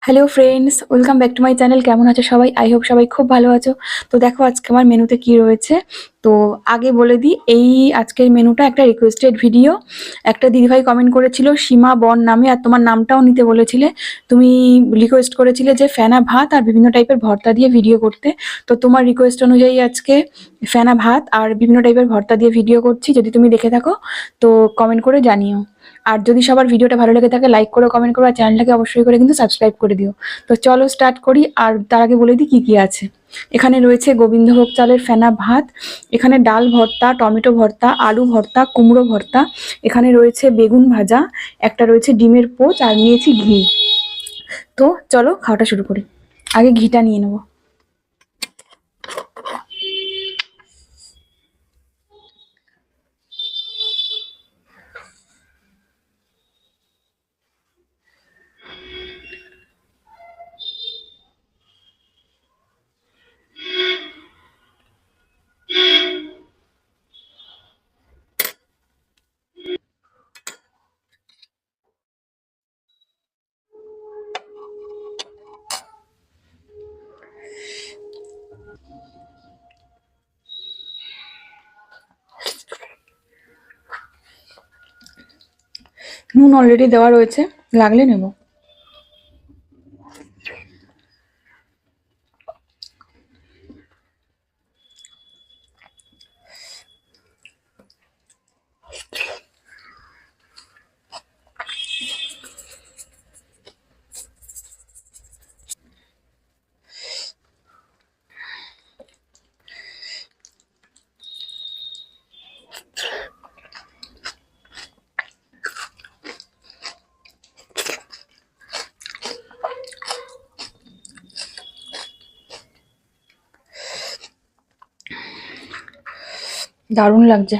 Hello friends, welcome back to my channel. কেমন আছো সবাই? আই হোপ সবাই খুব ভালো আছো। তো দেখো আজকে আমার মেনুতে কি রয়েছে। তো আগে বলে দিই, এই আজকের মেনুটা একটা রিকোয়েস্টেড ভিডিও। একটা দিদিভাই কমেন্ট করেছিল সীমা বন নামে, আর তোমার নামটাও নিতে বলেছিলে। তুমি রিকোয়েস্ট করেছিলে যে ফেনা ভাত আর বিভিন্ন টাইপের ভর্তা দিয়ে ভিডিও করতে। তো তোমার রিকোয়েস্ট অনুযায়ী আজকে ফেনা ভাত আর বিভিন্ন টাইপের ভর্তা দিয়ে ভিডিও করছি। যদি তুমি দেখে থাকো তো কমেন্ট করে জানিও। আর যদি সবার ভিডিওটা ভালো লেগে থাকে লাইক করো, কমেন্ট করো, আর চ্যানেলটাকে অবশ্যই করে কিন্তু সাবস্ক্রাইব করে দিও। তো চলো স্টার্ট করি। আর তার আগে বলে দিই কি কি আছে। এখানে রয়েছে গোবিন্দভোগ চালের ফেনা ভাত, এখানে ডাল ভর্তা, টমেটো ভর্তা, আলু ভর্তা, কুমড়ো ভর্তা, এখানে রয়েছে বেগুন ভাজা, একটা রয়েছে ডিমের পোচ, আর নিয়েছি ঘি। তো চলো খাওয়াটা শুরু করি। আগে ঘিটা নিয়ে নেবো। নুন অলরেডি দেওয়া রয়েছে, লাগলে নেবো। দারুণ লাগছে।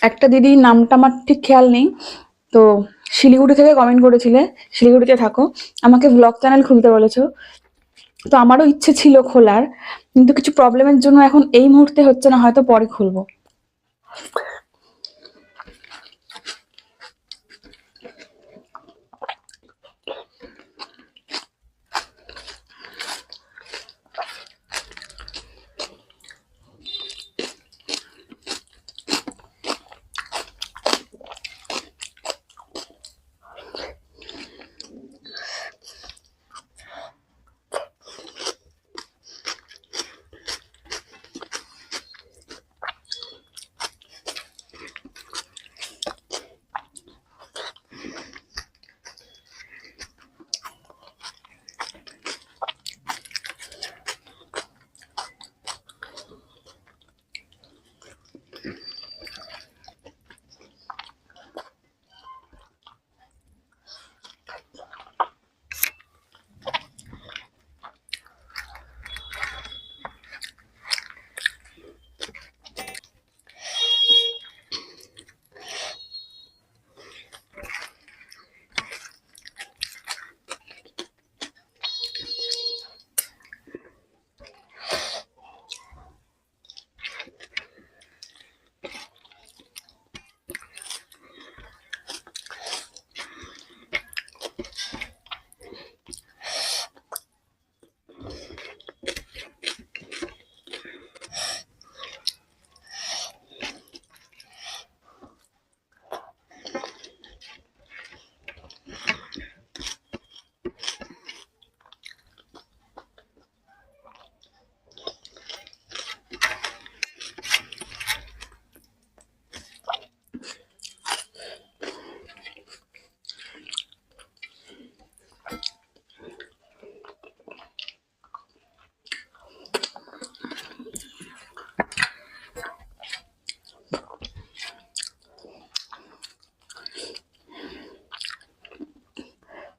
একটা দিদির নামটা আমার ঠিক খেয়াল নেই, তো শিলিগুড়ি থেকে কমেন্ট করেছিলে, শিলিগুড়িতে থাকো, আমাকে ব্লগ চ্যানেল খুলতে বলেছো। তো আমারও ইচ্ছে ছিল খোলার, কিন্তু কিছু প্রবলেমের জন্য এখন এই মুহূর্তে হচ্ছে না, হয়তো পরে খুলবো।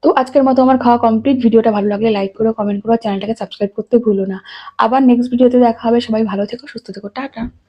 তো আজকের মতো আমার খাওয়া কমপ্লিট। ভিডিওটা ভালো লাগলে লাইক করো, কমেন্ট করো, চ্যানেলটাকে সাবস্ক্রাইব করতে ভুলো না। আবার নেক্সট ভিডিওতে দেখা হবে। সবাই ভালো থেকো, সুস্থ থেকো, টাটা।